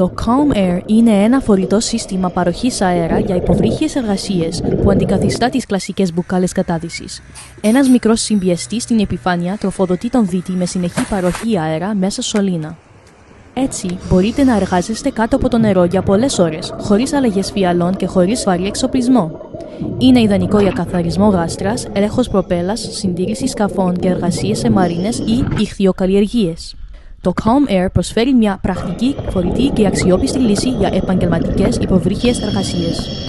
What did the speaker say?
Το Calm Air είναι ένα φορητό σύστημα παροχής αέρα για υποβρύχιες εργασίες που αντικαθιστά τις κλασικές μπουκάλες κατάδυσης. Ένας μικρός συμπιεστής στην επιφάνεια τροφοδοτεί τον δίτη με συνεχή παροχή αέρα μέσα στο σωλήνα. Έτσι, μπορείτε να εργάζεστε κάτω από το νερό για πολλές ώρες, χωρίς αλλαγές φιαλών και χωρίς βαρύ εξοπλισμό. Είναι ιδανικό για καθαρισμό γάστρας, έλεγχος προπέλας, συντήρηση σκαφών και εργασίες σε μαρίνες ή ιχθυοκαλλιεργίες. Το Calm Air προσφέρει μια πρακτική, φορητή και αξιόπιστη λύση για επαγγελματικές υποβρύχιες εργασίες.